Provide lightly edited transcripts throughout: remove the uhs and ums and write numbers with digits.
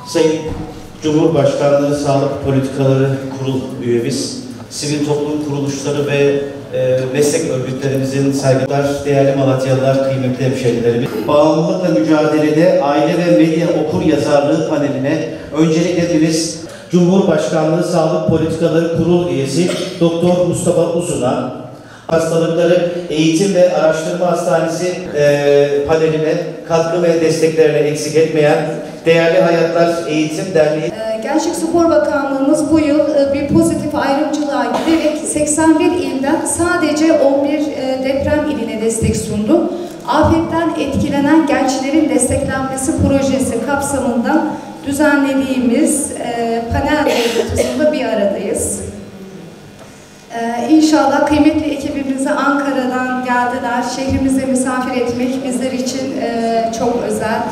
Sayın Cumhurbaşkanlığı Sağlık Politikaları Kurulu üyemiz, sivil toplum kuruluşları ve meslek örgütlerimizin saygılar, değerli Malatyalılar, kıymetli hemşehrilerimiz, bağımlılıkla mücadelede aile ve medya okur yazarlığı paneline öncelikle hepiniz Cumhurbaşkanlığı Sağlık Politikaları Kurulu üyesi Doktor Mustafa Uzun'a, Hastalıkları Eğitim ve Araştırma Hastanesi paneline katkı ve desteklerini eksik etmeyen Değerli Hayatlar Eğitim Derneği. Gençlik Spor Bakanlığımız bu yıl bir pozitif ayrımcılığa giderek 81 ilden sadece 11 deprem iline destek sundu. Afetten etkilenen gençlerin desteklenmesi projesi kapsamında düzenlediğimiz panel doğrultusunda bir aradayız. İnşallah kıymetli ekibimize Ankara'dan geldiler. Şehrimize misafir etmek bizler için çok özel,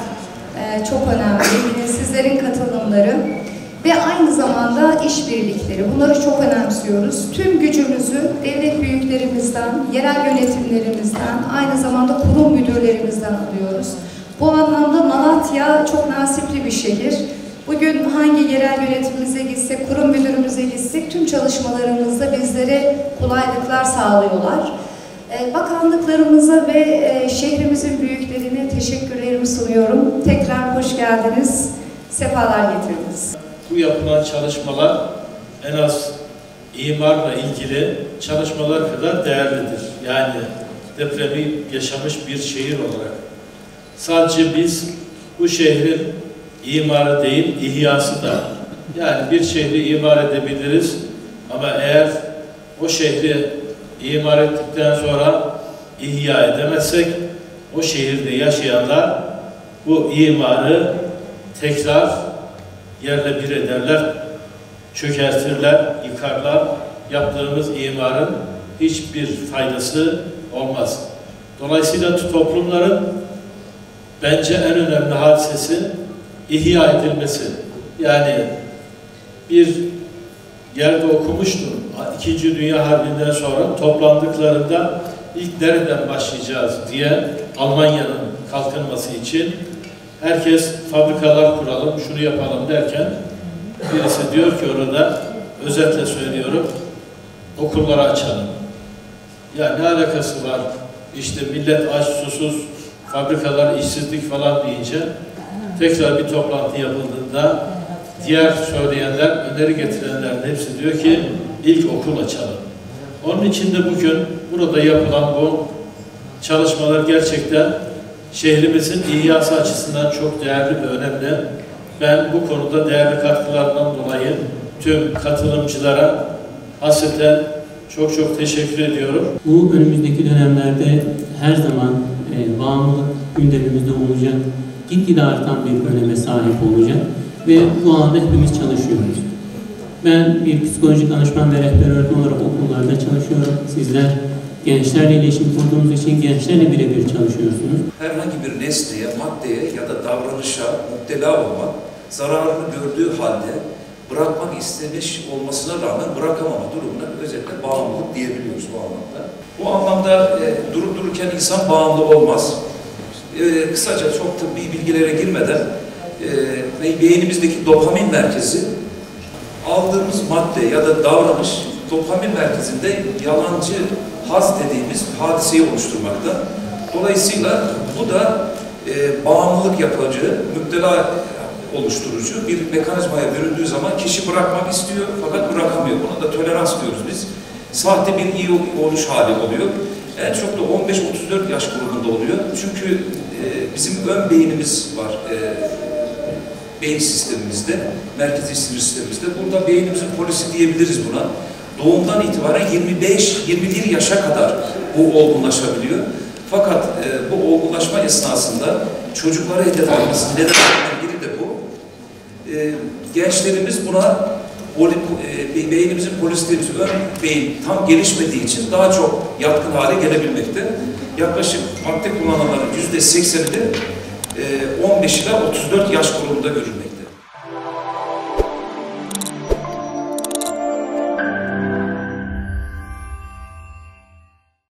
çok önemli. Yine sizlerin katılımları ve aynı zamanda işbirlikleri. Bunları çok önemsiyoruz. Tüm gücümüzü devlet büyüklerimizden, yerel yönetimlerimizden, aynı zamanda kurum müdürlerimizden alıyoruz. Bu anlamda Malatya çok nasipli bir şehir. Bugün hangi yerel yönetimimize gitsek, kurum müdürümüze gitsek tüm çalışmalarımızda bizlere kolaylıklar sağlıyorlar. Bakanlıklarımıza ve şehrimizin büyüklerine teşekkürlerimi sunuyorum. Tekrar hoş geldiniz, sefalar getirdiniz. Bu yapılan çalışmalar en az imarla ilgili çalışmalar kadar değerlidir. Yani depremi yaşamış bir şehir olarak. Sadece biz bu şehrin imarı değil, ihyası da. Yani bir şehri imar edebiliriz ama eğer o şehri imar ettikten sonra ihya edemezsek o şehirde yaşayanlar bu imarı tekrar yerle bir ederler, çökertirler, yıkarlar. Yaptığımız imarın hiçbir faydası olmaz. Dolayısıyla toplumların bence en önemli hadisesi ihya edilmesi. Yani bir yerde okumuştum. İkinci Dünya Harbi'nden sonra toplandıklarında ilk nereden başlayacağız diye Almanya'nın kalkınması için herkes fabrikalar kuralım, şunu yapalım derken birisi diyor ki orada, özetle söylüyorum, okulları açalım. Ya ne alakası var? İşte millet aç, susuz, fabrikalar işsizlik falan deyince tekrar bir toplantı yapıldığında diğer söyleyenler, öneri getirenlerin hepsi diyor ki ilk okul açalım. Onun için de bugün burada yapılan bu çalışmalar gerçekten şehrimizin ihyası açısından çok değerli ve önemli. Ben bu konuda değerli katkılarından dolayı tüm katılımcılara hasreten çok teşekkür ediyorum. Bu önümüzdeki dönemlerde her zaman bağımlılık gündemimizde olacak, gitgide artan bir öneme sahip olacak ve bu alanda hepimiz çalışıyoruz. Ben bir psikolojik danışman ve rehber öğretmen olarak okullarda çalışıyorum. Sizler gençlerle iletişim kurduğunuz için gençlerle birebir çalışıyorsunuz. Herhangi bir nesneye, maddeye ya da davranışa müptela olmak, zararını gördüğü halde bırakmak istemiş olmasına rağmen bırakamama durumuna özellikle bağımlılık diyebiliyoruz bu anlamda. Bu anlamda durup dururken insan bağımlı olmaz. Kısaca çok tıbbi bilgilere girmeden beynimizdeki dopamin merkezi aldığımız madde ya da davranış dopamin merkezinde yalancı haz dediğimiz hadiseyi oluşturmakta. Dolayısıyla bu da bağımlılık yapıcı, müptela oluşturucu bir mekanizmaya büründüğü zaman kişi bırakmak istiyor fakat bırakamıyor. Buna da tolerans diyoruz biz. Sahte bir iyi oluş hali oluyor. En çok da 15-34 yaş grubunda oluyor. Çünkü bizim ön beynimiz var beyin sistemimizde, merkezi sinir sistemimizde. Burada beynimizin polisi diyebiliriz buna. Doğumdan itibaren 25-21 yaşa kadar bu olgunlaşabiliyor. Fakat bu olgunlaşma esnasında çocuklara hedef alması nedenlerden biri de bu. Gençlerimiz buna beynimizin polisi dediğimiz ön beyin tam gelişmediği için daha çok yatkın hale gelebilmekte. Yaklaşık madde kullananların %80'i de 15 ila 34 yaş grubunda görülmekte.